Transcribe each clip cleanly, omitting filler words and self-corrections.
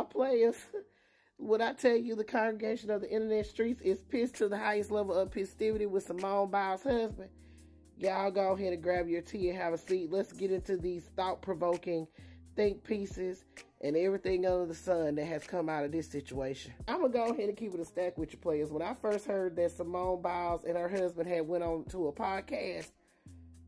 Y'all players, when I tell you the congregation of the internet streets is pissed to the highest level of festivity with Simone Biles' husband, y'all go ahead and grab your tea and have a seat. Let's get into these thought-provoking think pieces and everything under the sun that has come out of this situation. I'm going to go ahead and keep it a stack with you players. When I first heard that Simone Biles and her husband had went on to a podcast,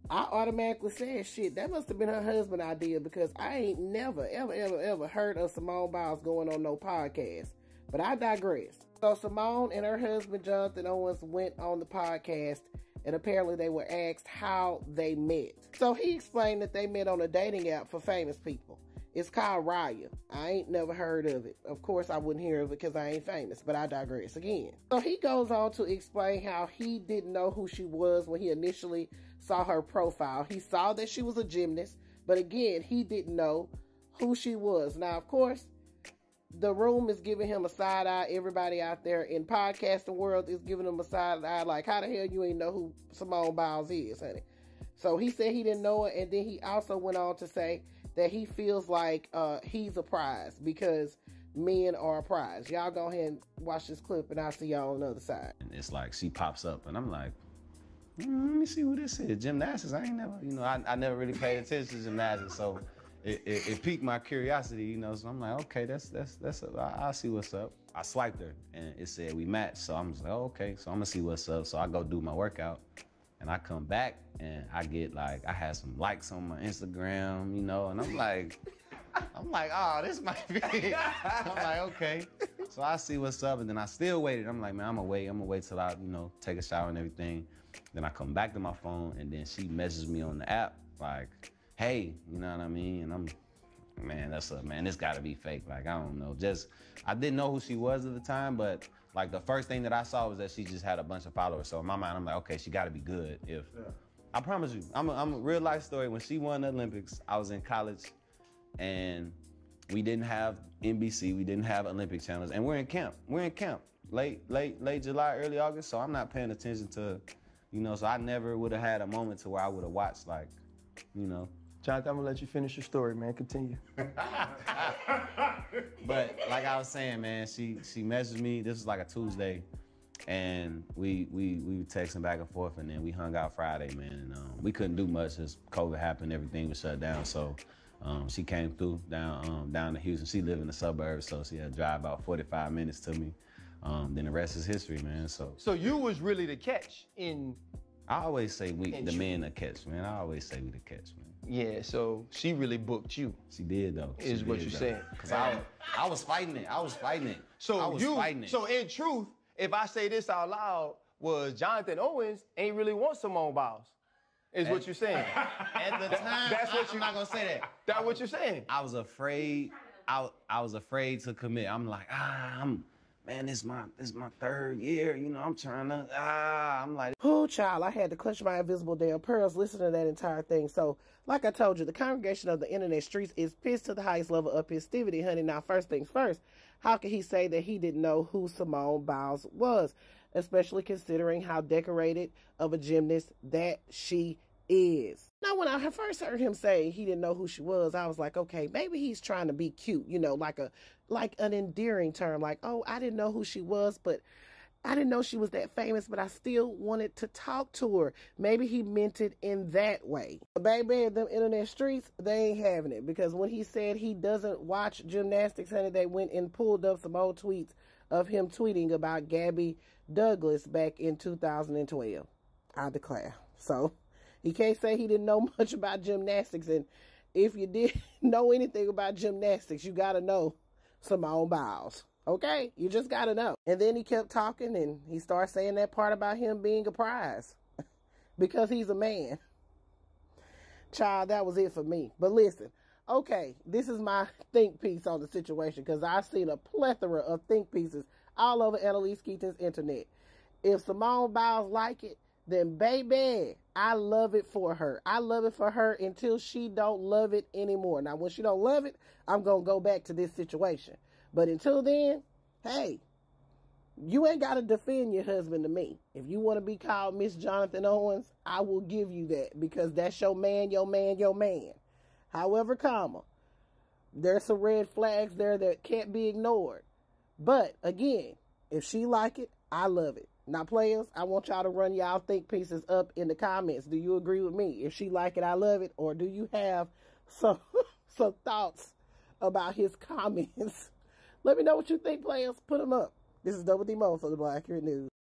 I automatically said, shit, that must have been her husband's idea, because I ain't never, ever heard of Simone Biles going on no podcast. But I digress. So Simone and her husband, Jonathan Owens, went on the podcast, and apparently they were asked how they met. So he explained that they met on a dating app for famous people. It's called Raya. I ain't never heard of it. Of course, I wouldn't hear of it because I ain't famous, but I digress again. So he goes on to explain how he didn't know who she was when he initially saw her profile. He saw that she was a gymnast, but again, he didn't know who she was. Now, of course, the room is giving him a side eye. Everybody out there in podcasting world is giving him a side eye. Like, how the hell you ain't know who Simone Biles is, honey? So he said he didn't know her, and then he also went on to say that he feels like he's a prize because men are a prize. Y'all go ahead and watch this clip, and I'll see y'all on the other side. And it's like she pops up, and I'm like, let me see who this is. Gymnastics. I ain't never, I never really paid attention to gymnastics, so it piqued my curiosity, So I'm like, okay, I'll see what's up. I swiped her, and it said we matched, so I'm just like, oh, okay, so I'm gonna see what's up. So I go do my workout. And I come back and I get I had some likes on my Instagram, and I'm like, oh, this might be. I'm like, okay. So I see what's up, and then I still waited. I'm like, man, I'm gonna wait till I, take a shower and everything. Then I come back to my phone, and then she messages me on the app, like, hey, you know what I mean? And man, this gotta be fake. Like, I don't know. I didn't know who she was at the time, but like the first thing that I saw was that she just had a bunch of followers. So in my mind, I'm like, okay, she gotta be good. I promise you, I'm a real life story. When she won the Olympics, I was in college, and we didn't have NBC, we didn't have Olympic channels, and we're in camp. Late July, early August. So I'm not paying attention to, so I never would have had a moment to where I would have watched, like, Jonathan, I'm gonna let you finish your story, man. Continue. But like I was saying, man, she messaged me. This was like a Tuesday, and we were texting back and forth, and then we hung out Friday, man. And we couldn't do much as COVID happened. Everything was shut down. So she came through down to Houston. She lived in the suburbs, so she had to drive about 45 minutes to me. Then the rest is history, man. So you was really the catch in. I always say the men the catch, man. I always say we the catch, man. Yeah, so she really booked you. She did, though. Is what you're saying. Because I was fighting it. So in truth, if I say this out loud, was Jonathan Owens ain't really want Simone Biles. Is what you're saying. At the time, I'm not going to say that. That's what you're saying. I was afraid. I was afraid to commit. I'm like, man, this is my third year. I'm trying to, I'm like. Oh, child, I had to clutch my invisible damn pearls listening to that entire thing. So, like I told you, the congregation of the internet streets is pissed to the highest level of festivity, honey. Now, first things first, how could he say that he didn't know who Simone Biles was? Especially considering how decorated of a gymnast that she is. Now, when I first heard him say he didn't know who she was, I was like, okay, maybe he's trying to be cute, like an endearing term. Like, oh, I didn't know who she was, but I didn't know she was that famous, but I still wanted to talk to her. Maybe he meant it in that way. But baby, them internet streets, they ain't having it. Because when he said he doesn't watch gymnastics, honey, they went and pulled up some old tweets of him tweeting about Gabby Douglas back in 2012. I declare. So he can't say he didn't know much about gymnastics. And if you did know anything about gymnastics, you got to know Simone Biles. Okay? You just got to know. And then he kept talking, and he started saying that part about him being a prize. Because he's a man. Child, that was it for me. But listen, okay, this is my think piece on the situation, because I've seen a plethora of think pieces all over Annalise Keaton's internet. If Simone Biles like it, then baby, I love it for her. I love it for her until she don't love it anymore. Now, when she don't love it, I'm going to go back to this situation. But until then, hey, you ain't got to defend your husband to me. If you want to be called Miss Jonathan Owens, I will give you that, because that's your man, your man, your man. However, There's some red flags there that can't be ignored. But again, if she like it, I love it. Now, players, I want y'all to run y'all think pieces up in the comments. Do you agree with me? If she like it, I love it. Or do you have some thoughts about his comments? Let me know what you think, players. Put them up. This is Double D Mo for the Black Accurate News.